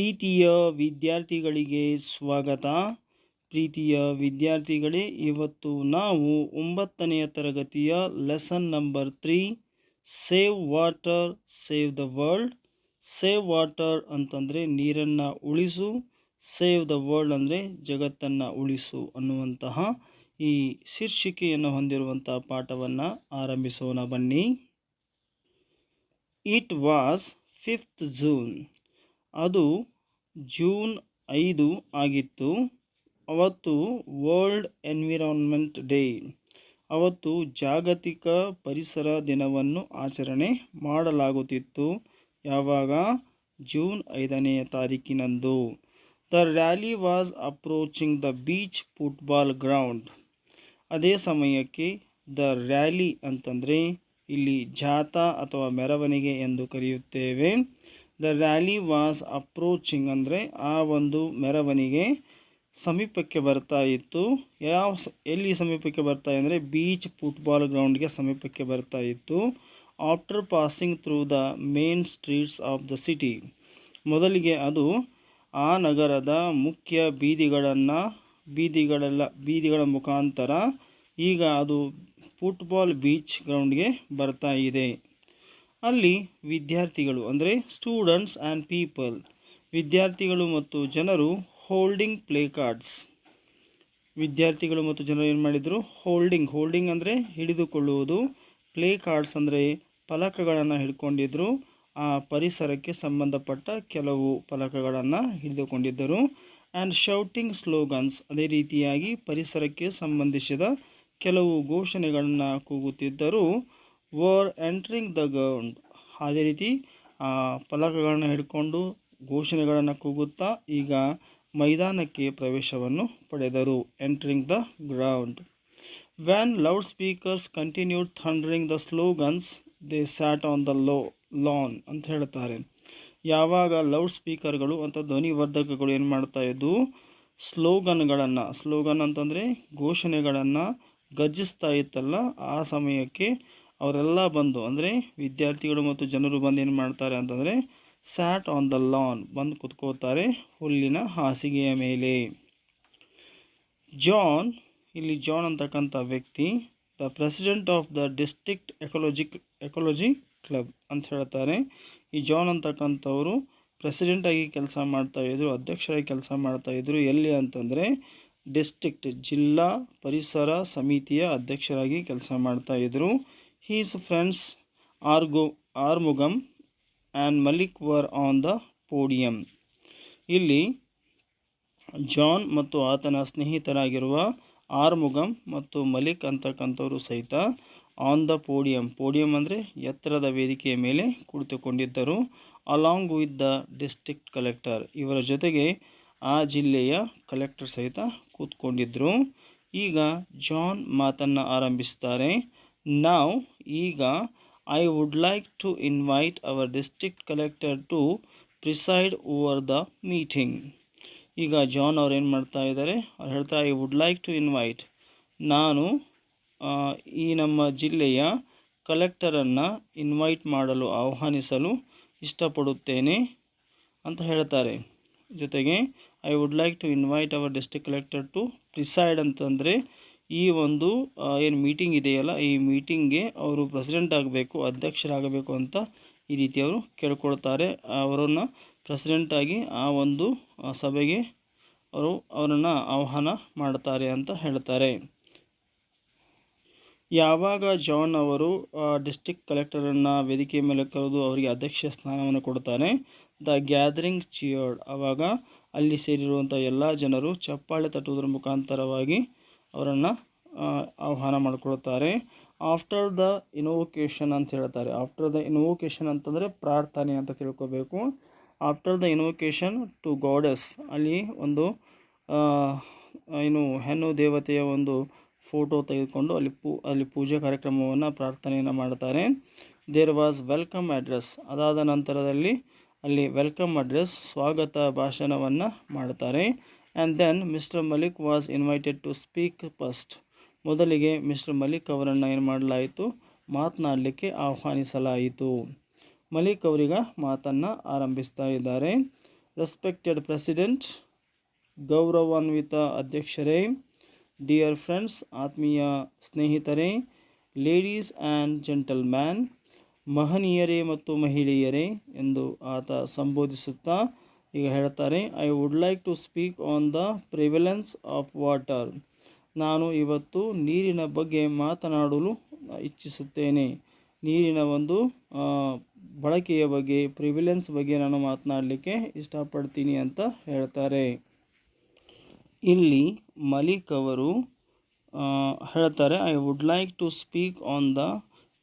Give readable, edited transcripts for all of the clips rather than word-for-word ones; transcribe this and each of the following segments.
ಪ್ರೀತಿಯ ವಿದ್ಯಾರ್ಥಿಗಳಿಗೆ ಸ್ವಾಗತ. ಪ್ರೀತಿಯ ವಿದ್ಯಾರ್ಥಿಗಳೇ, ಇವತ್ತು ನಾವು 9ನೇ ತರಗತಿಯ lesson number 3 save water save the world. Save water ಅಂತಂದರೆ ನೀರನ್ನು ಉಳಿಸು, ಸೇವ್ ದ ವರ್ಲ್ಡ್ ಅಂದರೆ ಜಗತ್ತನ್ನು ಉಳಿಸು ಅನ್ನುವಂತಹ ಈ ಶೀರ್ಷಿಕೆಯನ್ನು ಹೊಂದಿರುವಂಥ ಪಾಠವನ್ನು ಆರಂಭಿಸೋಣ ಬನ್ನಿ. It was 5th June. ಅದು ಜೂನ್ 5 ಆಗಿತ್ತು. ಅವತ್ತು ವರ್ಲ್ಡ್ ಎನ್ವಿರಾನ್ಮೆಂಟ್ ಡೇ, ಅವತ್ತು ಜಾಗತಿಕ ಪರಿಸರ ದಿನವನ್ನು ಆಚರಣೆ ಮಾಡಲಾಗುತ್ತಿತ್ತು. ಯಾವಾಗ? ಜೂನ್ 5ನೇ ತಾರೀಕಿನಂದು. The rally was approaching the beach football ground. ಅದೇ ಸಮಯಕ್ಕೆ ದ ರ್ಯಾಲಿ ಅಂತಂದರೆ ಇಲ್ಲಿ ಜಾಥಾ ಅಥವಾ ಮೆರವಣಿಗೆ ಎಂದು ಕರೆಯುತ್ತೇವೆ. ದ ರ್ಯಾಲಿ ವಾಸ್ ಅಪ್ರೋಚಿಂಗ್ ಅಂದರೆ ಆ ಒಂದು ಮೆರವಣಿಗೆ ಸಮೀಪಕ್ಕೆ ಬರ್ತಾ ಇತ್ತು. ಎಲ್ಲಿ ಸಮೀಪಕ್ಕೆ ಬರ್ತಾ ಅಂದರೆ ಬೀಚ್ ಫುಟ್ಬಾಲ್ ಗ್ರೌಂಡ್ಗೆ ಸಮೀಪಕ್ಕೆ ಬರ್ತಾ ಇತ್ತು. After passing through the main streets of the city. ಮೊದಲಿಗೆ ಅದು ಆ ನಗರದ ಮುಖ್ಯ ಬೀದಿಗಳ ಮುಖಾಂತರ ಈಗ ಅದು ಫುಟ್ಬಾಲ್ ಬೀಚ್ ಗ್ರೌಂಡ್ಗೆ ಬರ್ತಾ ಇದೆ. ಅಲ್ಲಿ ವಿದ್ಯಾರ್ಥಿಗಳು ಅಂದರೆ ಸ್ಟೂಡೆಂಟ್ಸ್ ಆ್ಯಂಡ್ ಪೀಪಲ್, ವಿದ್ಯಾರ್ಥಿಗಳು ಮತ್ತು ಜನರು ಹೋಲ್ಡಿಂಗ್ ಪ್ಲೇ ಕಾರ್ಡ್ಸ್. ವಿದ್ಯಾರ್ಥಿಗಳು ಮತ್ತು ಜನರು ಏನು ಮಾಡಿದರು? ಹೋಲ್ಡಿಂಗ್ ಅಂದರೆ ಹಿಡಿದುಕೊಳ್ಳುವುದು, ಪ್ಲೇ ಕಾರ್ಡ್ಸ್ ಅಂದರೆ ಫಲಕಗಳನ್ನು ಹಿಡ್ಕೊಂಡಿದ್ದರು. ಆ ಪರಿಸರಕ್ಕೆ ಸಂಬಂಧಪಟ್ಟ ಕೆಲವು ಫಲಕಗಳನ್ನು ಹಿಡಿದುಕೊಂಡಿದ್ದರು. ಆ್ಯಂಡ್ ಶೌಟಿಂಗ್ ಸ್ಲೋಗನ್ಸ್, ಅದೇ ರೀತಿಯಾಗಿ ಪರಿಸರಕ್ಕೆ ಸಂಬಂಧಿಸಿದ ಕೆಲವು ಘೋಷಣೆಗಳನ್ನು ಕೂಗುತ್ತಿದ್ದರು. ವರ್ ಎಂಟ್ರಿಂಗ್ ದ ಗ್ರೌಂಡ್, ಅದೇ ರೀತಿ ಫಲಕಗಳನ್ನು ಹಿಡ್ಕೊಂಡು ಘೋಷಣೆಗಳನ್ನು ಕೂಗುತ್ತಾ ಈಗ ಮೈದಾನಕ್ಕೆ ಪ್ರವೇಶವನ್ನು ಪಡೆದರು. Entering the ground. Van loud speakers continued thundering the slogans they sat on the lawn ಅಂತ ಹೇಳ್ತಾರೆ. ಯಾವಾಗ ಲೌಡ್ ಸ್ಪೀಕರ್ಗಳು ಅಂತ ಧ್ವನಿವರ್ಧಕಗಳು ಏನು ಮಾಡ್ತಾ ಇದ್ವು? ಸ್ಲೋಗನ್ ಅಂತಂದರೆ ಘೋಷಣೆಗಳನ್ನು ಗರ್ಜಿಸ್ತಾ ಇತ್ತಲ್ಲ, ಆ ಸಮಯಕ್ಕೆ ಅವರೆಲ್ಲ ಬಂದು ಅಂದರೆ ವಿದ್ಯಾರ್ಥಿಗಳು ಮತ್ತು ಜನರು ಬಂದು ಏನು ಮಾಡ್ತಾರೆ ಅಂತಂದರೆ ಸ್ಯಾಟ್ ಆನ್ ದ ಲಾನ್, ಬಂದು ಕುತ್ಕೋತಾರೆ ಹುಲ್ಲಿನ ಹಾಸಿಗೆಯ ಮೇಲೆ. ಇಲ್ಲಿ ಜಾನ್ ಅಂತಕ್ಕಂಥ ವ್ಯಕ್ತಿ the president of the district ecology club ಅಂತ ಹೇಳ್ತಾರೆ. ಈ ಜಾನ್ ಅಂತಕ್ಕಂಥವರು ಪ್ರೆಸಿಡೆಂಟಾಗಿ ಕೆಲಸ ಮಾಡ್ತಾಯಿದ್ರು, ಅಧ್ಯಕ್ಷರಾಗಿ ಕೆಲಸ ಮಾಡ್ತಾಯಿದ್ರು. ಎಲ್ಲಿ ಅಂತಂದರೆ ಡಿಸ್ಟ್ರಿಕ್ಟ್, ಜಿಲ್ಲಾ ಪರಿಸರ ಸಮಿತಿಯ ಅಧ್ಯಕ್ಷರಾಗಿ ಕೆಲಸ ಮಾಡ್ತಾಯಿದ್ರು. His friends Arumugam and Malik were on the podium. ಇಲ್ಲಿ ಜಾನ್ ಮತ್ತು ಆತನ ಸ್ನೇಹಿತರಾಗಿರುವ ಆರ್ಮುಗಮ್ ಮತ್ತು ಮಲಿಕ್ ಅಂತಕ್ಕಂಥವರು ಸಹಿತ ಆನ್ ದ ಪೋಡಿಯಂ ಅಂದರೆ ಎತ್ತರದ ವೇದಿಕೆಯ ಮೇಲೆ ಕುಳಿತುಕೊಂಡಿದ್ದರು. Along with the district collector, ಇವರ ಜೊತೆಗೆ ಆ ಜಿಲ್ಲೆಯ ಕಲೆಕ್ಟರ್ ಸಹಿತ ಕೂತ್ಕೊಂಡಿದ್ದರು. ಈಗ ಜಾನ್ ಮಾತನ್ನು ಆರಂಭಿಸ್ತಾರೆ. ನಾವು ಈಗ I would like to invite our district collector to preside over the meeting. ಈಗ ಜಾನ್ ಅವ್ರು ಏನು ಮಾಡ್ತಾ ಇದ್ದಾರೆ? ಅವ್ರು ಹೇಳ್ತಾರೆ I would like to invite, ನಾನು ಈ ನಮ್ಮ ಜಿಲ್ಲೆಯ ಕಲೆಕ್ಟರನ್ನು ಇನ್ವೈಟ್ ಮಾಡಲು, ಆಹ್ವಾನಿಸಲು ಇಷ್ಟಪಡುತ್ತೇನೆ ಅಂತ ಹೇಳ್ತಾರೆ. ಜೊತೆಗೆ I would like to invite our district collector to preside ಅಂತಂದರೆ ಈ ಒಂದು ಏನು ಮೀಟಿಂಗ್ ಇದೆಯಲ್ಲ, ಈ ಮೀಟಿಂಗ್ಗೆ ಅವರು ಪ್ರೆಸಿಡೆಂಟ್ ಆಗಬೇಕು, ಅಧ್ಯಕ್ಷರಾಗಬೇಕು ಅಂತ ಈ ರೀತಿ ಅವರು ಕೇಳ್ಕೊಳ್ತಾರೆ. ಅವರನ್ನು ಪ್ರೆಸಿಡೆಂಟಾಗಿ ಆ ಒಂದು ಸಭೆಗೆ ಅವರನ್ನು ಆಹ್ವಾನ ಮಾಡ್ತಾರೆ ಅಂತ ಹೇಳ್ತಾರೆ. ಯಾವಾಗ ಜಾನ್ ಅವರು ಡಿಸ್ಟ್ರಿಕ್ಟ್ ಕಲೆಕ್ಟರನ್ನು ವೇದಿಕೆಯ ಮೇಲೆ ಕರೆದು ಅವರಿಗೆ ಅಧ್ಯಕ್ಷ ಸ್ಥಾನವನ್ನು ಕೊಡ್ತಾರೆ, ದ ಗ್ಯಾದರಿಂಗ್ ಚಿಯರ್ಡ್, ಆವಾಗ ಅಲ್ಲಿ ಸೇರಿರುವಂಥ ಎಲ್ಲ ಜನರು ಚಪ್ಪಾಳೆ ತಟ್ಟುವುದರ ಮುಖಾಂತರವಾಗಿ ಅವರನ್ನು ಆಹ್ವಾನ ಮಾಡಿಕೊಳ್ತಾರೆ. ಆಫ್ಟರ್ ದ ಇನ್ವೊಕೇಶನ್ ಅಂತ ಹೇಳ್ತಾರೆ. ಆಫ್ಟರ್ ದ ಇನ್ವೊಕೇಶನ್ ಅಂತಂದರೆ ಪ್ರಾರ್ಥನೆ ಅಂತ ತಿಳ್ಕೊಬೇಕು. After the invocation to goddess, ಅಲ್ಲಿ ಒಂದು ಹೆಣ್ಣು ದೇವತೆಯ ಒಂದು ಫೋಟೋ ತೆಗೆದುಕೊಂಡು ಅಲ್ಲಿ ಪೂಜೆ ಕಾರ್ಯಕ್ರಮವನ್ನು, ಪ್ರಾರ್ಥನೆಯನ್ನು ಮಾಡ್ತಾರೆ. ದೇರ್ ವಾಸ್ ವೆಲ್ಕಮ್ ಅಡ್ರೆಸ್, ಅದಾದ ನಂತರದಲ್ಲಿ ಅಲ್ಲಿ ವೆಲ್ಕಮ್ ಅಡ್ರೆಸ್, ಸ್ವಾಗತ ಭಾಷಣವನ್ನು ಮಾಡ್ತಾರೆ. And then mister Malik was invited to speak first, ಮೊದಲಿಗೆ ಮಿಸ್ಟರ್ ಮಲಿಕ್ ಅವರನ್ನು ಏನು ಮಾಡಲಾಯಿತು? ಮಾತನಾಡಲಿಕ್ಕೆ ಆಹ್ವಾನಿಸಲಾಯಿತು. ಮಲಿಕ್ ಅವರೀಗ ಮಾತನ್ನು ಆರಂಭಿಸ್ತಾ ಇದ್ದಾರೆ. ರೆಸ್ಪೆಕ್ಟೆಡ್ ಪ್ರೆಸಿಡೆಂಟ್, ಗೌರವಾನ್ವಿತ ಅಧ್ಯಕ್ಷರೇ, ಡಿಯರ್ ಫ್ರೆಂಡ್ಸ್, ಆತ್ಮೀಯ ಸ್ನೇಹಿತರೆ, ಲೇಡೀಸ್ ಆ್ಯಂಡ್ ಜೆಂಟಲ್ಮ್ಯಾನ್, ಮಹನೀಯರೇ ಮತ್ತು ಮಹಿಳೆಯರೇ ಎಂದು ಆತ ಸಂಬೋಧಿಸುತ್ತಾ ಈಗ ಹೇಳ್ತಾರೆ, I would like to speak on the prevalence of water. ನಾನು ಇವತ್ತು ನೀರಿನ ಬಗ್ಗೆ ಮಾತನಾಡಲು ಇಚ್ಛಿಸುತ್ತೇನೆ. ನೀರಿನ ಒಂದು ಬಳಕೆಯ ಬಗ್ಗೆ, ಪ್ರಿವಿಲೆನ್ಸ್ ಬಗ್ಗೆ ನಾನು ಮಾತನಾಡಲಿಕ್ಕೆ ಇಷ್ಟಪಡ್ತೀನಿ ಅಂತ ಹೇಳ್ತಾರೆ. ಇಲ್ಲಿ ಮಲಿಕ್ ಅವರು ಹೇಳ್ತಾರೆ, I would like to speak on the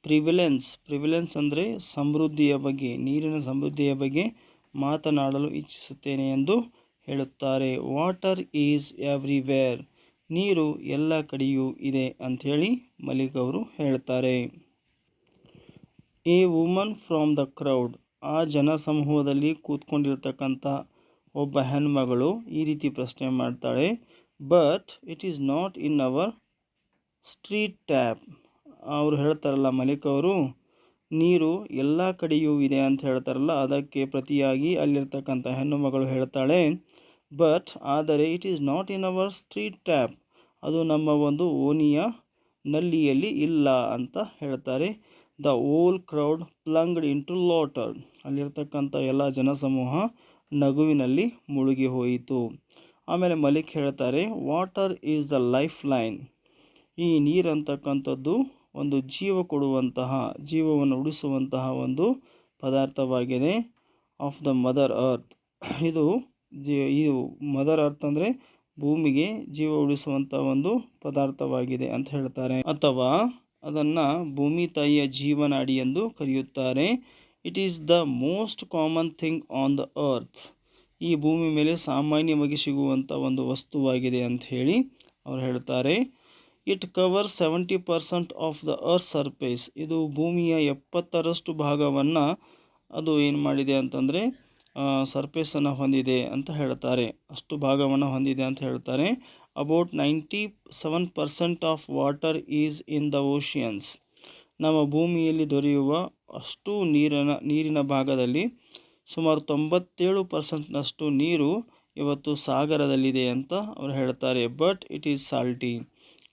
prevalence ಅಂದರೆ ಸಮೃದ್ಧಿಯ ಬಗ್ಗೆ, ನೀರಿನ ಸಮೃದ್ಧಿಯ ಬಗ್ಗೆ ಮಾತನಾಡಲು ಇಚ್ಛಿಸುತ್ತೇನೆ ಎಂದು ಹೇಳುತ್ತಾರೆ. ವಾಟರ್ ಈಸ್ ಎವ್ರಿವೇರ್, ನೀರು ಎಲ್ಲ ಕಡೆಯೂ ಇದೆ ಅಂಥೇಳಿ ಮಲಿಕ್ ಅವರು ಹೇಳ್ತಾರೆ. A woman from the crowd, ಆ ಜನಸಮೂಹದಲ್ಲಿ ಕೂತ್ಕೊಂಡಿರ್ತಕ್ಕಂಥ ಒಬ್ಬ ಹೆಣ್ಮಗಳು ಈ ರೀತಿ ಪ್ರಶ್ನೆ ಮಾಡ್ತಾಳೆ, but it is not in our street tap. ಅವರು ಹೇಳ್ತಾರಲ್ಲ ಮಲಿಕ್ ಅವರು, ನೀರು ಎಲ್ಲ ಕಡೆಯೂ ಇದೆ ಅಂತ ಹೇಳ್ತಾರಲ್ಲ, ಅದಕ್ಕೆ ಪ್ರತಿಯಾಗಿ ಅಲ್ಲಿರ್ತಕ್ಕಂಥ ಹೆಣ್ಣು ಮಗಳು ಹೇಳ್ತಾಳೆ, ಬಟ್ ಆದರೆ it is not in our street tap, ಅದು ನಮ್ಮ ಒಂದು ಓಣಿಯ ನಲ್ಲಿಯಲ್ಲಿ ಇಲ್ಲ ಅಂತ ಹೇಳ್ತಾರೆ. The all crowd plunged into laughter, ಅಲ್ಲಿರ್ತಕ್ಕಂಥ ಎಲ್ಲ ಜನಸಮೂಹ ನಗುವಿನಲ್ಲಿ ಮುಳುಗಿ ಹೋಯಿತು. ಆಮೇಲೆ ಮಲಿಕ್ ಹೇಳ್ತಾರೆ, water is the life line, ಈ ನೀರಂತಕ್ಕಂಥದ್ದು ಒಂದು ಜೀವ ಕೊಡುವಂತಹ, ಜೀವವನ್ನು ಉಳಿಸುವಂತಹ ಒಂದು ಪದಾರ್ಥವಾಗಿದೆ. ಆಫ್ ದ ಮದರ್ ಅರ್ತ್, ಇದು ಮದರ್ ಅರ್ತ್ ಅಂದರೆ ಭೂಮಿಗೆ ಜೀವ ಉಳಿಸುವಂಥ ಒಂದು ಪದಾರ್ಥವಾಗಿದೆ ಅಂತ ಹೇಳ್ತಾರೆ, ಅಥವಾ ಅದನ್ನು ಭೂಮಿ ತಾಯಿಯ ಜೀವನಾಡಿ ಎಂದು ಕರೆಯುತ್ತಾರೆ. It is the most common thing on the earth, ಈ ಭೂಮಿ ಮೇಲೆ ಸಾಮಾನ್ಯವಾಗಿ ಸಿಗುವಂಥ ಒಂದು ವಸ್ತುವಾಗಿದೆ ಅಂತ ಹೇಳಿ ಅವರು ಹೇಳ್ತಾರೆ. It covers 70% of the earth surface, ಇದು ಭೂಮಿಯ 70% ಭಾಗವನ್ನು ಅದು ಏನು ಮಾಡಿದೆ ಅಂತಂದರೆ ಸರ್ಫೇಸನ್ನು ಹೊಂದಿದೆ ಅಂತ ಹೇಳ್ತಾರೆ, ಅಷ್ಟು ಭಾಗವನ್ನು ಹೊಂದಿದೆ ಅಂತ ಹೇಳ್ತಾರೆ. About 97% of water is in the oceans, ನಮ್ಮ ಭೂಮಿಯಲ್ಲಿ ದೊರೆಯುವ ಅಷ್ಟು ನೀರಿನ ಭಾಗದಲ್ಲಿ ಸುಮಾರು 97% ನೀರು ಇವತ್ತು ಸಾಗರದಲ್ಲಿದೆ ಅಂತ ಅವರು ಹೇಳ್ತಾರೆ. ಬಟ್ ಇಟ್ ಈಸ್ ಸಾಲ್ಟಿ,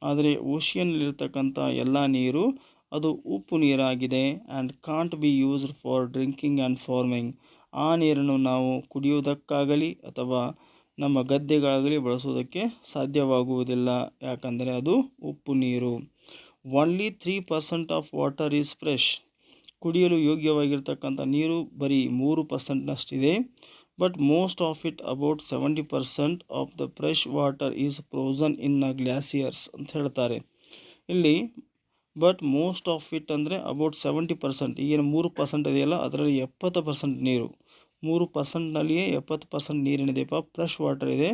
ಆದರೆ ಓಷಿಯನ್ನಲ್ಲಿರ್ತಕ್ಕಂಥ ಎಲ್ಲ ನೀರು ಅದು ಉಪ್ಪು ನೀರಾಗಿದೆ. And can't be used for drinking and farming, ಆ ನೀರನ್ನು ನಾವು ಕುಡಿಯುವುದಕ್ಕಾಗಲಿ ಅಥವಾ ನಮ್ಮ ಗದ್ದೆಗಾಗಲಿ ಬಳಸುವುದಕ್ಕೆ ಸಾಧ್ಯವಾಗುವುದಿಲ್ಲ, ಯಾಕಂದರೆ ಅದು ಉಪ್ಪು ನೀರು. Only 3% of water is fresh, ಕುಡಿಯಲು ಯೋಗ್ಯವಾಗಿರ್ತಕ್ಕಂಥ ನೀರು ಬರೀ 3%ನಷ್ಟಿದೆ. But most of it, about 70% of the fresh water is frozen in glaciers ಅಂತ ಹೇಳ್ತಾರೆ. ಇಲ್ಲಿ ಬಟ್ ಮೋಸ್ಟ್ ಆಫ್ ಇಟ್ ಅಂದರೆ ಅಬೌಟ್ 70%, ಈಗೇನು 3% ಇದೆಯಲ್ಲ ಅದರಲ್ಲಿ 70% ನೀರು, 3%ನಲ್ಲಿಯೇ 70% ನೀರೇನಿದೆಯಪ್ಪ ಫ್ರೆಶ್ ವಾಟರ್ ಇದೆ.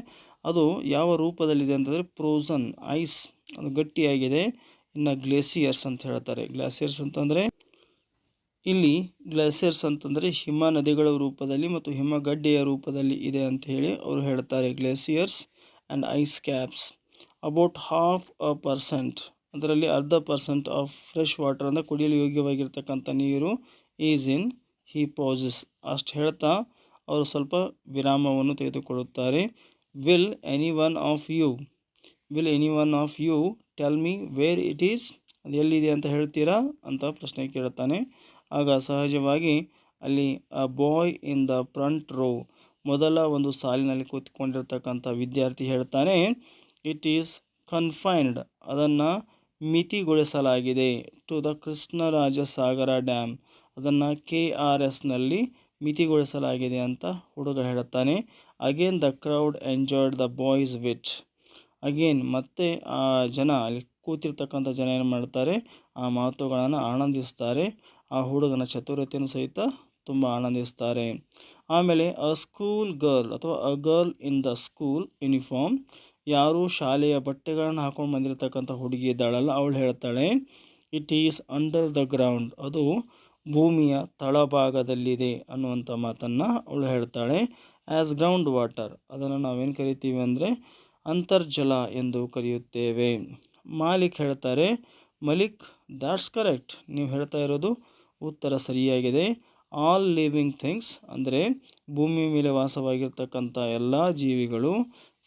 ಅದು ಯಾವ ರೂಪದಲ್ಲಿದೆ ಅಂತಂದರೆ ಫ್ರೋಝನ್, ಐಸ್, ಅದು ಗಟ್ಟಿಯಾಗಿದೆ. ಇನ್ನು ಗ್ಲೇಸಿಯರ್ಸ್ ಅಂತ ಹೇಳ್ತಾರೆ. ಗ್ಲೇಸಿಯರ್ಸ್ ಅಂತಂದರೆ ಇಲ್ಲಿ ಗ್ಲೇಸಿಯರ್ಸ್ ಅಂತಂದರೆ ಹಿಮ ನದಿಗಳ ರೂಪದಲ್ಲಿ ಮತ್ತು ಹಿಮಗಡ್ಡೆಯ ರೂಪದಲ್ಲಿ ಇದೆ ಅಂತ ಹೇಳಿ ಅವರು ಹೇಳ್ತಾರೆ. Glaciers and ice caps. About 0.5%, ಅದರಲ್ಲಿ 0.5% ಆಫ್ ಫ್ರೆಶ್ ವಾಟರ್ ಅಂದರೆ ಕುಡಿಯಲು ಯೋಗ್ಯವಾಗಿರ್ತಕ್ಕಂಥ ನೀರು ಈಸ್ ಇನ್ ಹಿಪೋಸಿಸ್. ಅಷ್ಟು ಹೇಳ್ತಾ ಅವರು ಸ್ವಲ್ಪ ವಿರಾಮವನ್ನು ತೆಗೆದುಕೊಳ್ಳುತ್ತಾರೆ. Will any one of you tell me where it is, ಅದು ಎಲ್ಲಿದೆ ಅಂತ ಹೇಳ್ತೀರಾ ಅಂತ ಪ್ರಶ್ನೆ ಕೇಳ್ತಾನೆ. ಆಗ ಸಹಜವಾಗಿ ಅಲ್ಲಿ ಆ ಬಾಯ್ ಇನ್ ದ ಫ್ರಂಟ್ ರೋ, ಮೊದಲ ಒಂದು ಸಾಲಿನಲ್ಲಿ ಕೂತ್ಕೊಂಡಿರ್ತಕ್ಕಂಥ ವಿದ್ಯಾರ್ಥಿ ಹೇಳ್ತಾನೆ, ಇಟ್ ಈಸ್ ಕನ್ಫೈನ್ಡ್, ಅದನ್ನು ಮಿತಿಗೊಳಿಸಲಾಗಿದೆ, to the Krishnaraja Sagar dam, ಅದನ್ನು KRSನಲ್ಲಿ ಮಿತಿಗೊಳಿಸಲಾಗಿದೆ ಅಂತ ಹುಡುಗ ಹೇಳ್ತಾನೆ. Again the crowd enjoyed the boys wit, again ಮತ್ತೆ ಆ ಜನ, ಅಲ್ಲಿ ಕೂತಿರ್ತಕ್ಕಂಥ ಜನ ಏನು ಮಾಡ್ತಾರೆ, ಆ ಮಾತುಗಳನ್ನು ಆನಂದಿಸ್ತಾರೆ, ಆ ಹುಡುಗನ ಚತುರತೆಯನ್ನು ಸಹಿತ ತುಂಬ ಆನಂದಿಸ್ತಾರೆ. ಆಮೇಲೆ ಅ ಸ್ಕೂಲ್ ಗರ್ಲ್ ಅಥವಾ a girl in the school uniform, ಯಾರು ಶಾಲೆಯ ಬಟ್ಟೆಗಳನ್ನು ಹಾಕೊಂಡು ಬಂದಿರತಕ್ಕಂಥ ಹುಡುಗಿ ಇದ್ದಾಳಲ್ಲ ಅವಳು ಹೇಳ್ತಾಳೆ, it is under the ground, ಅದು ಭೂಮಿಯ ತಳಭಾಗದಲ್ಲಿದೆ ಅನ್ನುವಂಥ ಮಾತನ್ನು ಅವಳು ಹೇಳ್ತಾಳೆ. ಆ್ಯಸ್ ಗ್ರೌಂಡ್ ವಾಟರ್, ಅದನ್ನು ನಾವೇನು ಕರಿತೀವಿ ಅಂದರೆ ಅಂತರ್ಜಲ ಎಂದು ಕರೆಯುತ್ತೇವೆ. ಮಾಲಿಕ್ ಹೇಳ್ತಾರೆ, ಮಲಿಕ್ ದ್ಯಾಟ್ಸ್ ಕರೆಕ್ಟ್, ನೀವು ಹೇಳ್ತಾ ಇರೋದು ಉತ್ತರ ಸರಿಯಾಗಿದೆ. ಆಲ್ ಲಿವಿಂಗ್ ಥಿಂಗ್ಸ್ ಅಂದರೆ ಭೂಮಿ ಮೇಲೆ ವಾಸವಾಗಿರ್ತಕ್ಕಂಥ ಎಲ್ಲ ಜೀವಿಗಳು,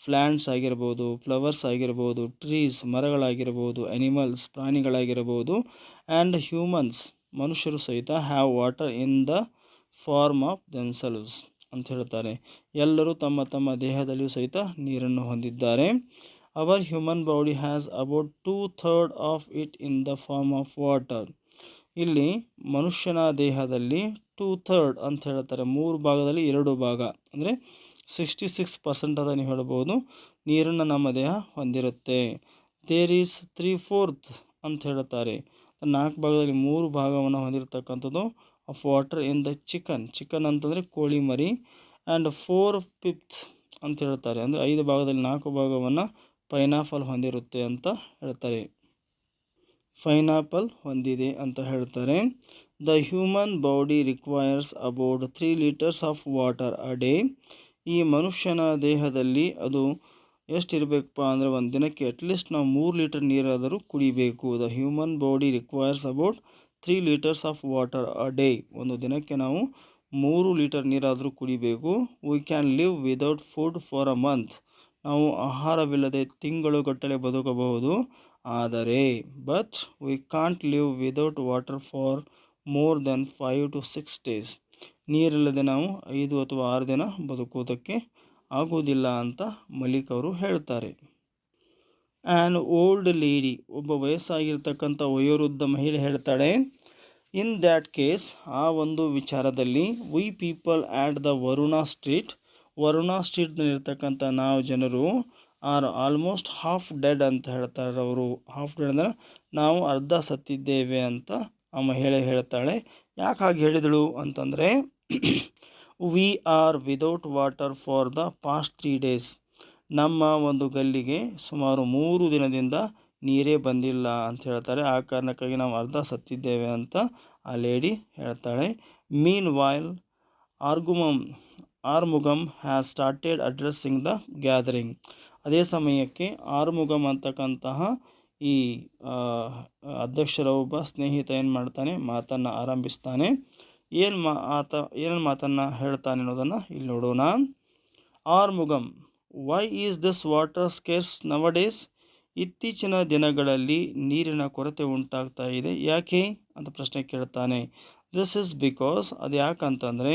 ಪ್ಲ್ಯಾಂಟ್ಸ್ ಆಗಿರ್ಬೋದು, ಫ್ಲವರ್ಸ್ ಆಗಿರ್ಬೋದು, ಟ್ರೀಸ್ ಮರಗಳಾಗಿರ್ಬೋದು, ಅನಿಮಲ್ಸ್ ಪ್ರಾಣಿಗಳಾಗಿರ್ಬೋದು, ಆ್ಯಂಡ್ ಹ್ಯೂಮನ್ಸ್ ಮನುಷ್ಯರು ಸಹಿತ have water in the form of themselves ಅಂತ ಹೇಳ್ತಾರೆ. ಎಲ್ಲರೂ ತಮ್ಮ ತಮ್ಮ ದೇಹದಲ್ಲಿಯೂ ಸಹಿತ ನೀರನ್ನು ಹೊಂದಿದ್ದಾರೆ. Our human body has about 2/3 of it in the form of water. ಇಲ್ಲಿ ಮನುಷ್ಯನ ದೇಹದಲ್ಲಿ 2/3 ಅಂತ ಹೇಳ್ತಾರೆ, 3/2 2 ಭಾಗ ಅಂದರೆ 66% ಅಂತ ನೀವು ಹೇಳ್ಬೋದು ನೀರನ್ನು ನಮ್ಮ ದೇಹ ಹೊಂದಿರುತ್ತೆ. ದೇರ್ ಈಸ್ 3/4 ಅಂತ ಹೇಳ್ತಾರೆ, 4/3 ಭಾಗವನ್ನು ಹೊಂದಿರತಕ್ಕಂಥದ್ದು of water in the chicken ಅಂತಂದರೆ ಕೋಳಿ ಮರಿ. ಆ್ಯಂಡ್ 4/5 ಅಂತ ಹೇಳ್ತಾರೆ, ಅಂದರೆ 4 ಭಾಗವನ್ನು ಪೈನಾಪಲ್ ಹೊಂದಿರುತ್ತೆ ಅಂತ ಹೇಳ್ತಾರೆ, ಪೈನಾಪಲ್ ಹೊಂದಿದೆ ಅಂತ ಹೇಳ್ತಾರೆ. The human body requires about 3 litres of water a day. ಈ ಮನುಷ್ಯನ ದೇಹದಲ್ಲಿ ಅದು ಎಷ್ಟಿರಬೇಕಪ್ಪ ಅಂದರೆ ಒಂದು ದಿನಕ್ಕೆ ಅಟ್ಲೀಸ್ಟ್ ನಾವು 3 ಲೀಟರ್ ನೀರಾದರೂ ಕುಡಿಬೇಕು. The human body requires about 3 litres of water a day. ಒಂದು ದಿನಕ್ಕೆ ನಾವು 3 ಲೀಟರ್ ನೀರಾದರೂ ಕುಡಿಬೇಕು. We can live without food for a month. ನಾವು ಆಹಾರವಿಲ್ಲದೆ ತಿಂಗಳುಗಟ್ಟಲೆ ಬದುಕಬಹುದು. ಆದರೆ but we can't live without water for more than 5 to 6 days. ನೀರಿಲ್ಲದೆ ನಾವು 5 ಅಥವಾ 6 ದಿನ ಬದುಕುವುದಕ್ಕೆ ಆಗುವುದಿಲ್ಲ ಅಂತ ಮಲಿಕ್ ಅವರು ಹೇಳ್ತಾರೆ. ಆ್ಯನ್ ಓಲ್ಡ್ ಲೇಡಿ, ಒಬ್ಬ ವಯಸ್ಸಾಗಿರ್ತಕ್ಕಂಥ ವಯೋವೃದ್ಧ ಮಹಿಳೆ ಹೇಳ್ತಾಳೆ, ಇನ್ ದ್ಯಾಟ್ ಕೇಸ್, ಆ ಒಂದು ವಿಚಾರದಲ್ಲಿ, we people at the Varuna ಸ್ಟ್ರೀಟ್ನಲ್ಲಿರ್ತಕ್ಕಂಥ ನಾವು ಜನರು ಆರ್ ಆಲ್ಮೋಸ್ಟ್ ಹಾಫ್ ಡೆಡ್ ಅಂತ ಹೇಳ್ತಾರೆ. ಅವರು ಹಾಫ್ ಡೆಡ್ ಅಂದರೆ ನಾವು ಅರ್ಧ ಸತ್ತಿದ್ದೇವೆ ಅಂತ ಆ ಮಹಿಳೆ ಹೇಳ್ತಾಳೆ. ಯಾಕೆ ಹಾಗೆ ಹೇಳಿದಳು ಅಂತಂದರೆ, we are without water for the past 3 days. ನಮ್ಮ ಒಂದು ಗಲ್ಲಿಗೆ ಸುಮಾರು 3 ದಿನದಿಂದ ನೀರೇ ಬಂದಿಲ್ಲ ಅಂತ ಹೇಳ್ತಾರೆ. ಆ ಕಾರಣಕ್ಕಾಗಿ ನಾವು ಅರ್ಧ ಸತ್ತಿದ್ದೇವೆ ಅಂತ ಆ ಲೇಡಿ ಹೇಳ್ತಾಳೆ. Meanwhile Arumugam has started addressing the gathering. ಅದೇ ಸಮಯಕ್ಕೆ ಆರ್ಮುಗಮ್ ಅಂತಕ್ಕಂತಹ ಈ ಅಧ್ಯಕ್ಷರ ಒಬ್ಬ ಸ್ನೇಹಿತ ಏನು ಮಾಡ್ತಾನೆ, ಮಾತನ್ನು ಆರಂಭಿಸ್ತಾನೆ. ಏನು ಮಾತನ್ನು ಹೇಳ್ತಾನೆ ಅನ್ನೋದನ್ನು ಇಲ್ಲಿ ನೋಡೋಣ. Arumugam, why is this water scarce nowadays. ಇತ್ತೀಚಿನ ದಿನಗಳಲ್ಲಿ ನೀರಿನ ಕೊರತೆ ಉಂಟಾಗ್ತಾ ಇದೆ, ಯಾಕೆ ಅಂತ ಪ್ರಶ್ನೆ ಕೇಳ್ತಾನೆ. ದಿಸ್ ಇಸ್ ಬಿಕಾಸ್, ಅದು ಯಾಕಂತಂದರೆ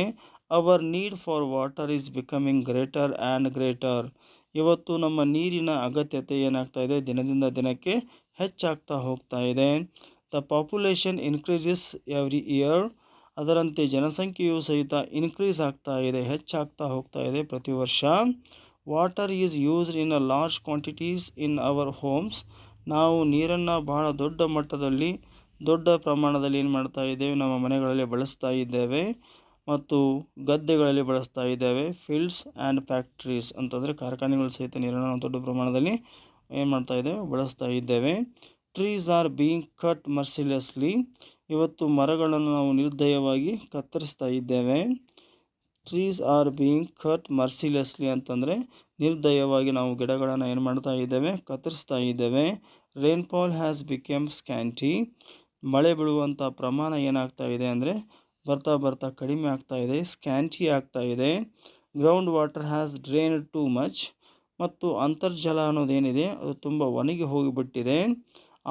our need for water is becoming greater and greater. ಇವತ್ತು ನಮ್ಮ ನೀರಿನ ಅಗತ್ಯತೆ ಏನಾಗ್ತಾ ಇದೆ, ದಿನದಿಂದ ದಿನಕ್ಕೆ ಹೆಚ್ಚಾಗ್ತಾ ಹೋಗ್ತಾ ಇದೆ. The population increases every year. ಅದರಂತೆ ಜನಸಂಖ್ಯೆಯು ಸಹಿತ ಇನ್ಕ್ರೀಸ್ ಆಗ್ತಾ ಇದೆ, ಹೆಚ್ಚಾಗ್ತಾ ಹೋಗ್ತಾ ಇದೆ ಪ್ರತಿ ವರ್ಷ. Water is used in a large quantities in our homes. ನಾವು ನೀರನ್ನು ಬಹಳ ದೊಡ್ಡ ಪ್ರಮಾಣದಲ್ಲಿ ಏನು ಮಾಡ್ತಾ ಇದ್ದೇವೆ, ನಮ್ಮ ಮನೆಗಳಲ್ಲಿ ಬಳಸ್ತಾ ಇದ್ದೇವೆ ಮತ್ತು ಗದ್ದೆಗಳಲ್ಲಿ ಬಳಸ್ತಾ ಇದ್ದೇವೆ. ಫೀಲ್ಡ್ಸ್ ಆ್ಯಂಡ್ ಫ್ಯಾಕ್ಟ್ರೀಸ್ ಅಂತಂದರೆ ಕಾರ್ಖಾನೆಗಳು ಸಹಿತ ನೀರನ್ನು ನಾವು ದೊಡ್ಡ ಪ್ರಮಾಣದಲ್ಲಿ ಏನು ಮಾಡ್ತಾ ಇದ್ದೇವೆ, ಬಳಸ್ತಾ ಇದ್ದೇವೆ. Trees are being cut mercilessly. ಇವತ್ತು ಮರಗಳನ್ನು ನಾವು ನಿರ್ದಯವಾಗಿ ಕತ್ತರಿಸ್ತಾ ಇದ್ದೇವೆ. Trees are being cut mercilessly ಅಂತಂದರೆ ನಿರ್ದಯವಾಗಿ ನಾವು ಗಿಡಗಳನ್ನು ಏನು ಮಾಡ್ತಾ ಇದ್ದೇವೆ, ಕತ್ತರಿಸ್ತಾ ಇದ್ದೇವೆ. Rainfall has become scanty. ಮಳೆ ಬೀಳುವಂಥ ಪ್ರಮಾಣ ಏನಾಗ್ತಾ ಇದೆ ಅಂದರೆ ಬರ್ತಾ ಕಡಿಮೆ ಆಗ್ತಾ ಇದೆ, ಸ್ಕ್ಯಾಂಟಿ ಆಗ್ತಾ ಇದೆ. Ground water has drained too much. ಮತ್ತು ಅಂತರ್ಜಲ ಅನ್ನೋದೇನಿದೆ ಅದು ತುಂಬ ಒಣಗಿ ಹೋಗಿಬಿಟ್ಟಿದೆ.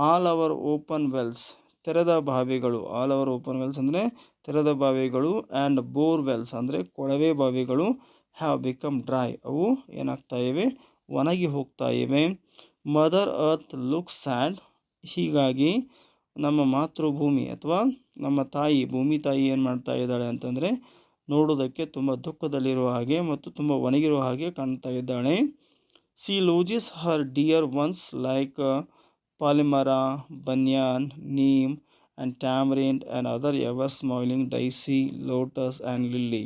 ಆಲ್ ಅವರ್ ಓಪನ್ ವೆಲ್ಸ್, ತೆರೆದ ಬಾವಿಗಳು, ಆಲ್ ಅವರ್ ಓಪನ್ ವೆಲ್ಸ್ ಅಂದರೆ ತೆರೆದ ಬಾವಿಗಳು, ಆ್ಯಂಡ್ ಬೋರ್ ವೆಲ್ಸ್ ಅಂದರೆ ಕೊಳವೆ ಬಾವಿಗಳು, ಹ್ಯಾವ್ ಬಿಕಮ್ ಡ್ರೈ, ಅವು ಏನಾಗ್ತಾ ಇವೆ, ಒಣಗಿ ಹೋಗ್ತಾ ಇವೆ. Mother earth looks sad. ಹೀಗಾಗಿ ನಮ್ಮ ಮಾತೃಭೂಮಿ ಅಥವಾ ನಮ್ಮ ಭೂಮಿ ತಾಯಿ ಏನು ಮಾಡ್ತಾ ಇದ್ದಾಳೆ ಅಂತಂದರೆ ನೋಡೋದಕ್ಕೆ ತುಂಬ ದುಃಖದಲ್ಲಿರುವ ಹಾಗೆ ಮತ್ತು ತುಂಬ ಒಣಗಿರುವ ಹಾಗೆ ಕಾಣ್ತಾ ಇದ್ದಾಳೆ. She loses her dear ones like palmyra, banyan, neem and tamarind and other ever smiling daisy, lotus and lily.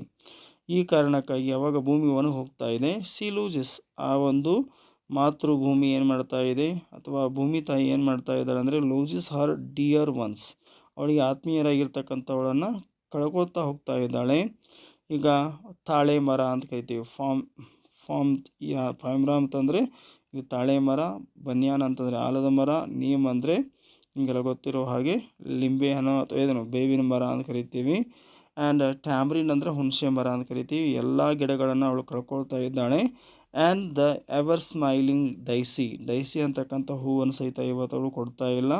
ಈ ಕಾರಣಕ್ಕಾಗಿ ಯಾವಾಗ ಭೂಮಿ ಒಣಗಿ ಹೋಗ್ತಾ ಇದೆ, ಸಿ ಲೂಜಿಸ್, ಆ ಒಂದು ಮಾತೃಭೂಮಿ ಏನು ಮಾಡ್ತಾ ಇದೆ ಅಥವಾ ಭೂಮಿ ತಾಯಿ ಏನು ಮಾಡ್ತಾ ಇದ್ದಾಳೆ ಅಂದರೆ ಲೂಜಿಸ್ ಹರ್ ಡಿಯರ್ ಒನ್ಸ್, ಅವಳಿಗೆ ಆತ್ಮೀಯರಾಗಿರ್ತಕ್ಕಂಥವಳನ್ನು ಕಳ್ಕೊತಾ ಹೋಗ್ತಾ ಇದ್ದಾಳೆ. ಈಗ ತಾಳೆ ಮರ ಅಂತ ಕರಿತೀವಿ, ಫಾಮ್ರಾ ಅಂತಂದರೆ ಈ ತಾಳೆ ಮರ, ಬನ್ಯಾನ್ ಅಂತಂದರೆ ಆಲದ ಮರ, ನೀಮ್ ಅಂದರೆ ನಿಮಗೆಲ್ಲ ಗೊತ್ತಿರೋ ಹಾಗೆ ಲಿಂಬೆ ಹಣ್ಣು ಅಥವಾ ಬೇವಿನ ಮರ ಅಂತ ಕರಿತೀವಿ. ಆ್ಯಂಡ್ ಟ್ಯಾಮ್ರಿನ್ ಅಂದರೆ ಹುಣಸೆ ಮರ ಅಂತ ಕರಿತೀವಿ. ಎಲ್ಲ ಗಿಡಗಳನ್ನು ಅವಳು ಕಳ್ಕೊಳ್ತಾ ಇದ್ದಾಳೆ. And the ever smiling daisy ಅಂತಕ್ಕಂಥ ಹೂವನ್ನು ಸಹಿತ ಇವತ್ತು ಅವಳು ಕೊಡ್ತಾ ಇಲ್ಲ.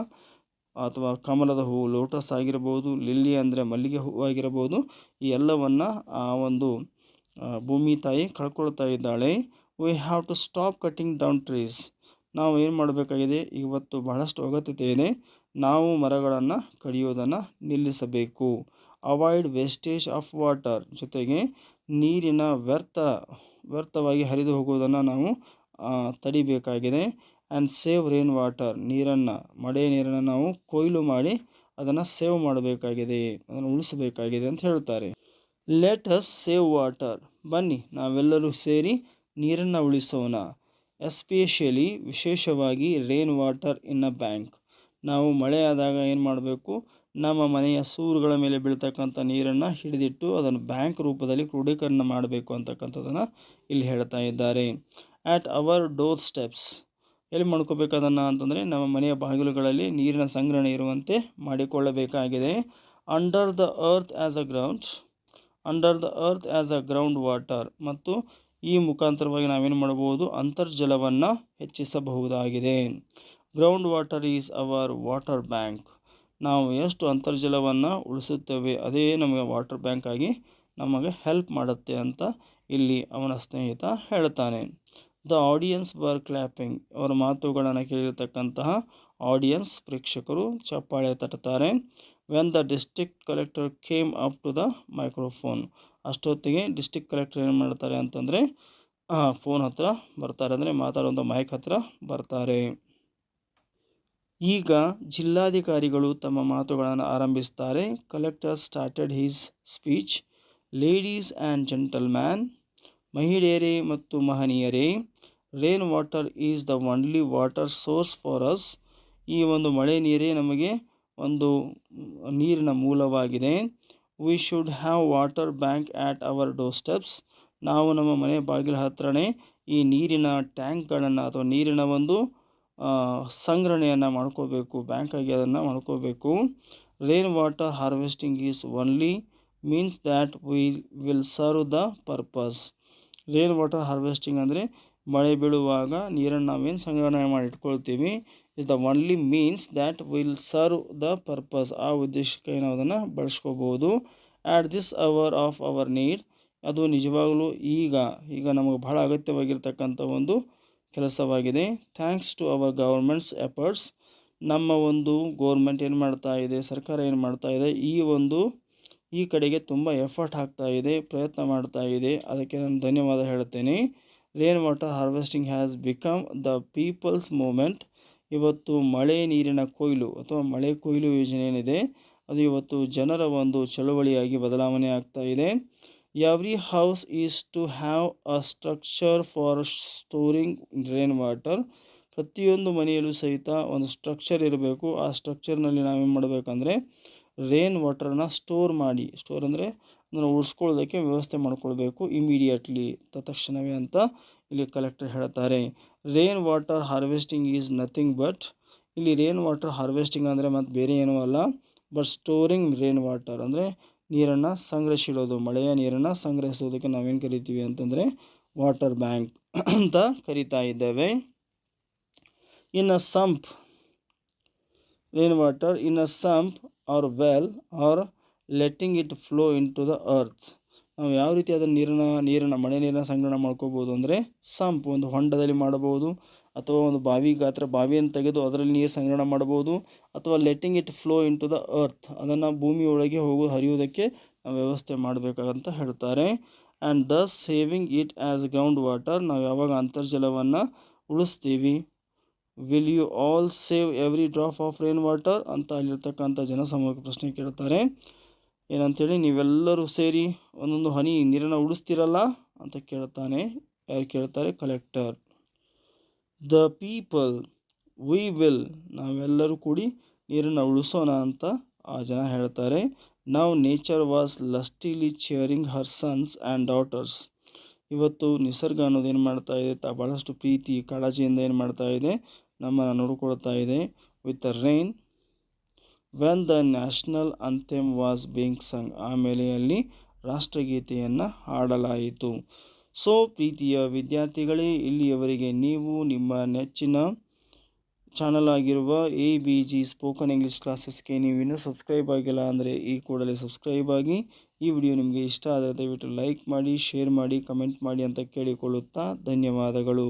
ಅಥವಾ ಕಮಲದ ಹೂವು, ಲೋಟಸ್ ಆಗಿರ್ಬೋದು, ಲಿಲ್ಲಿ ಅಂದರೆ ಮಲ್ಲಿಗೆ ಹೂವು ಆಗಿರ್ಬೋದು, ಈ ಎಲ್ಲವನ್ನು ಆ ಒಂದು ಭೂಮಿ ತಾಯಿ ಕಳ್ಕೊಳ್ತಾ ಇದ್ದಾಳೆ. We have to stop cutting down trees. ನಾವು ಏನು ಮಾಡಬೇಕಾಗಿದೆ, ಇವತ್ತು ಬಹಳಷ್ಟು ಅಗತ್ಯತೆ ಇದೆ, ನಾವು ಮರಗಳನ್ನು ಕಡಿಯೋದನ್ನು ನಿಲ್ಲಿಸಬೇಕು. ಅವಾಯ್ಡ್ ವೇಸ್ಟೇಜ್ ಆಫ್ ವಾಟರ್, ಜೊತೆಗೆ ನೀರಿನ ವ್ಯರ್ಥವಾಗಿ ಹರಿದು ಹೋಗುವುದನ್ನು ನಾವು ತಡಿಬೇಕಾಗಿದೆ. ಆ್ಯಂಡ್ ಸೇವ್ ರೇನ್ ವಾಟರ್, ಮಳೆ ನೀರನ್ನು ನಾವು ಕೊಯ್ಲು ಮಾಡಿ ಅದನ್ನು ಸೇವ್ ಮಾಡಬೇಕಾಗಿದೆ, ಅದನ್ನು ಉಳಿಸಬೇಕಾಗಿದೆ ಅಂತ ಹೇಳ್ತಾರೆ. ಲೆಟ್ ಅಸ್ ಸೇವ್ ವಾಟರ್, ಬನ್ನಿ ನಾವೆಲ್ಲರೂ ಸೇರಿ ನೀರನ್ನು ಉಳಿಸೋಣ. ಎಸ್ಪೆಷಲಿ, ವಿಶೇಷವಾಗಿ rain water in a bank. ನಾವು ಮಳೆ ಆದಾಗ ಏನು ಮಾಡಬೇಕು, ನಮ್ಮ ಮನೆಯ ಸೂರುಗಳ ಮೇಲೆ ಬೀಳ್ತಕ್ಕಂಥ ನೀರನ್ನು ಹಿಡಿದಿಟ್ಟು ಅದನ್ನು ಬ್ಯಾಂಕ್ ರೂಪದಲ್ಲಿ ಕ್ರೋಢೀಕರಣ ಮಾಡಬೇಕು ಅಂತಕ್ಕಂಥದ್ದನ್ನು ಇಲ್ಲಿ ಹೇಳ್ತಾ ಇದ್ದಾರೆ. ಆ್ಯಟ್ ಅವರ್ ಡೋರ್ ಸ್ಟೆಪ್ಸ್, ಎಲ್ಲಿ ಮಾಡ್ಕೋಬೇಕು ಅದನ್ನು ಅಂತಂದರೆ ನಮ್ಮ ಮನೆಯ ಬಾಗಿಲುಗಳಲ್ಲಿ ನೀರಿನ ಸಂಗ್ರಹಣೆ ಇರುವಂತೆ ಮಾಡಿಕೊಳ್ಳಬೇಕಾಗಿದೆ. Under the earth as a ground water, ಮತ್ತು ಈ ಮುಖಾಂತರವಾಗಿ ನಾವೇನು ಮಾಡಬಹುದು, ಅಂತರ್ಜಲವನ್ನು ಹೆಚ್ಚಿಸಬಹುದಾಗಿದೆ. Ground water is our water bank. ನಾವು ಎಷ್ಟು ಅಂತರ್ಜಲವನ್ನು ಉಳಿಸುತ್ತೇವೆ ಅದೇ ನಮಗೆ ವಾಟರ್ ಬ್ಯಾಂಕ್ ಆಗಿ ನಮಗೆ ಹೆಲ್ಪ್ ಮಾಡುತ್ತೆ ಅಂತ ಇಲ್ಲಿ ಅವನ ಸ್ನೇಹಿತ ಹೇಳ್ತಾನೆ. ದ ಆಡಿಯನ್ಸ್ ವರ್ ಕ್ಲ್ಯಾಪಿಂಗ್, ಅವರ ಮಾತುಗಳನ್ನು ಕೇಳಿರ್ತಕ್ಕಂತಹ ಆಡಿಯನ್ಸ್, ಪ್ರೇಕ್ಷಕರು ಚಪ್ಪಾಳೆ ತಟ್ಟುತ್ತಾರೆ. When the district collector came up to the microphone, ಅಷ್ಟೊತ್ತಿಗೆ ಡಿಸ್ಟ್ರಿಕ್ಟ್ ಕಲೆಕ್ಟರ್ ಏನು ಮಾಡ್ತಾರೆ ಅಂತಂದರೆ ಫೋನ್ ಹತ್ರ ಬರ್ತಾರೆ, ಅಂದರೆ ಮಾತಾಡುವಂಥ ಮೈಕ್ ಹತ್ರ ಬರ್ತಾರೆ. ಈಗ ಜಿಲ್ಲಾಧಿಕಾರಿಗಳು ತಮ್ಮ ಮಾತುಗಳನ್ನು ಆರಂಭಿಸ್ತಾರೆ. Collector started his speech. Ladies and gentleman, ಮಹಿಳೆಯರೇ ಮತ್ತು ಮಹನೀಯರೇ, rain water is the only water source for us. ಈ ಒಂದು ಮಳೆ ನೀರೇ ನಮಗೆ ಒಂದು ನೀರಿನ ಮೂಲವಾಗಿದೆ. We should have water bank at our door steps. ನಾವು ನಮ್ಮ ಮನೆ ಬಾಗಿಲ ಹತ್ರನೇ ಈ ನೀರಿನ ಟ್ಯಾಂಕ್ಗಳನ್ನು ಅಥವಾ ನೀರಿನ ಒಂದು ಸಂಗ್ರಹಣೆಯನ್ನು ಮಾಡ್ಕೋಬೇಕು, ಬ್ಯಾಂಕಾಗಿ ಅದನ್ನು ಮಾಡ್ಕೋಬೇಕು. Rain water harvesting is only means that will serve the purpose. Rain water harvesting ಅಂದರೆ ಮಳೆ ಬೀಳುವಾಗ ನೀರನ್ನು ನಾವೇನು ಸಂಗ್ರಹಣೆ ಮಾಡಿ ಇಟ್ಕೊಳ್ತೀವಿ, is the only means that will serve the purpose. ಆ ಉದ್ದೇಶಕ್ಕೆ ನಾವು ಅದನ್ನು ಬಳಸ್ಕೋಬೋದು. At this hour of our need, ಅದು ನಿಜವಾಗಲೂ ಈಗ ನಮಗೆ ಬಹಳ ಅಗತ್ಯವಾಗಿರ್ತಕ್ಕಂಥ ಒಂದು ಕೆಲಸವಾಗಿದೆ. Thanks to our governments efforts, ನಮ್ಮ ಒಂದು ಗೋರ್ಮೆಂಟ್ ಏನು ಮಾಡ್ತಾ ಇದೆ, ಸರ್ಕಾರ ಏನು ಮಾಡ್ತಾ ಇದೆ, ಈ ಕಡೆಗೆ ತುಂಬ ಎಫರ್ಟ್ ಹಾಕ್ತಾ ಇದೆ, ಪ್ರಯತ್ನ ಮಾಡ್ತಾ ಇದೆ, ಅದಕ್ಕೆ ನಾನು ಧನ್ಯವಾದ ಹೇಳ್ತೇನೆ. Rain water harvesting has become the people's movement. ಇವತ್ತು ಮಳೆ ನೀರಿನ ಕೊಯ್ಲು ಅಥವಾ ಮಳೆ ಕೊಯ್ಲು ಯೋಜನೆ ಏನಿದೆ ಅದು ಇವತ್ತು ಜನರ ಒಂದು ಚಳವಳಿಯಾಗಿ ಬದಲಾವಣೆ ಆಗ್ತಾ ಇದೆ. Every house is to have a structure for storing rain water. ಪ್ರತಿಯೊಂದು ಮನೆಯಲ್ಲೂ ಸಹಿತ ಒಂದು ಸ್ಟ್ರಕ್ಚರ್ ಇರಬೇಕು. ಆ ಸ್ಟ್ರಕ್ಚರ್ನಲ್ಲಿ ನಾವೇನು ಮಾಡಬೇಕಂದ್ರೆ ರೇನ್ ವಾಟರನ್ನು ಸ್ಟೋರ್ ಅಂದರೆ ಅದನ್ನು ಉಳಿಸ್ಕೊಳ್ಳೋದಕ್ಕೆ ವ್ಯವಸ್ಥೆ ಮಾಡ್ಕೊಳ್ಬೇಕು, ಇಮಿಡಿಯೇಟ್ಲಿ, ತತ್ಕ್ಷಣವೇ ಅಂತ ಇಲ್ಲಿ ಕಲೆಕ್ಟರ್ ಹೇಳ್ತಾರೆ. Rain water harvesting is nothing but, ಇಲ್ಲಿ ರೇನ್ ವಾಟರ್ ಹಾರ್ವೆಸ್ಟಿಂಗ್ ಅಂದರೆ ಮತ್ತು ಬೇರೆ ಏನೂ ಅಲ್ಲ, ಬಟ್ ಸ್ಟೋರಿಂಗ್ ರೇನ್ ವಾಟರ್ ಅಂದರೆ ನೀರನ್ನು ಸಂಗ್ರಹಿಸಿಡೋದು, ಮಳೆಯ ನೀರನ್ನು ಸಂಗ್ರಹಿಸೋದಕ್ಕೆ ನಾವೇನು ಕರಿತೀವಿ ಅಂತಂದರೆ ವಾಟರ್ ಬ್ಯಾಂಕ್ ಅಂತ ಕರಿತಾ ಇದ್ದೇವೆ. In a sump rain water in a sump or well or letting it flow into the earth. ನಾವು ಯಾವ ರೀತಿ ಅದನ್ನು ಮಳೆ ನೀರನ್ನು ಸಂಗ್ರಹಣೆ ಮಾಡ್ಕೋಬೋದು ಅಂದರೆ ಸಂಪ್, ಒಂದು ಹೊಂಡದಲ್ಲಿ ಮಾಡಬಹುದು, ಅಥವಾ ಒಂದು ಬಾವಿಯನ್ನು ತೆಗೆದು ಅದರಲ್ಲಿ ನೀರು ಸಂಗ್ರಹಣೆ ಮಾಡಬಹುದು, ಅಥವಾ letting it flow into the earth, ಅದನ್ನು ಭೂಮಿಯೊಳಗೆ ಹರಿಯುವುದಕ್ಕೆ ನಾವು ವ್ಯವಸ್ಥೆ ಮಾಡಬೇಕಂತ ಹೇಳ್ತಾರೆ. And thus saving it as ground water, ನಾವು ಯಾವಾಗ ಅಂತರ್ಜಲವನ್ನು ಉಳಿಸ್ತೀವಿ, will you all save every drop of rain water ಅಂತ ಅಲ್ಲಿರ್ತಕ್ಕಂಥ ಜನಸಮೂಹಕ್ಕೆ ಪ್ರಶ್ನೆ ಕೇಳ್ತಾರೆ. ಏನಂತೇಳಿ, ನೀವೆಲ್ಲರೂ ಸೇರಿ ಒಂದೊಂದು ಹನಿ ನೀರನ್ನು ಉಳಿಸ್ತಿರಲ್ಲ ಅಂತ ಕೇಳ್ತಾನೆ. ಯಾರು ಕೇಳ್ತಾರೆ? Collector. The people, we will, ನಾವೆಲ್ಲರೂ ಕೂಡಿ ನೀರನ್ನು ಉಳಿಸೋಣ ಅಂತ ಆ ಜನ ಹೇಳ್ತಾರೆ. Now nature was lustily cheering her sons and daughters. ಇವತ್ತು ನಿಸರ್ಗ ಅನ್ನೋದು ಏನು ಮಾಡ್ತಾ ಇದೆ, ಭಾಳಷ್ಟು ಪ್ರೀತಿ ಕಾಳಜಿಯಿಂದ ಏನು ಮಾಡ್ತಾ ಇದೆ, ನಮ್ಮನ್ನು ನೋಡ್ಕೊಳ್ತಾ ಇದೆ. With rain when the national anthem was being sung, ಆಮೇಲೆ ಅಲ್ಲಿ ರಾಷ್ಟ್ರಗೀತೆಯನ್ನು ಹಾಡಲಾಯಿತು. ಸೊ ಪ್ರೀತಿಯ ವಿದ್ಯಾರ್ಥಿಗಳೇ, ಇಲ್ಲಿಯವರೆಗೆ ನೀವು ನಿಮ್ಮ ನೆಚ್ಚಿನ ಚಾನಲ್ ಆಗಿರುವ ABG ಸ್ಪೋಕನ್ ಇಂಗ್ಲೀಷ್ ಕ್ಲಾಸಸ್ಗೆ ನೀವಿನ್ನೂ ಸಬ್ಸ್ಕ್ರೈಬ್ ಆಗಿಲ್ಲ ಅಂದರೆ ಈ ಕೂಡಲೇ ಸಬ್ಸ್ಕ್ರೈಬ್ ಆಗಿ. ಈ ವಿಡಿಯೋ ನಿಮಗೆ ಇಷ್ಟ ಆದರೆ ದಯವಿಟ್ಟು ಲೈಕ್ ಮಾಡಿ, ಶೇರ್ ಮಾಡಿ, ಕಮೆಂಟ್ ಮಾಡಿ ಅಂತ ಕೇಳಿಕೊಳ್ಳುತ್ತಾ ಧನ್ಯವಾದಗಳು.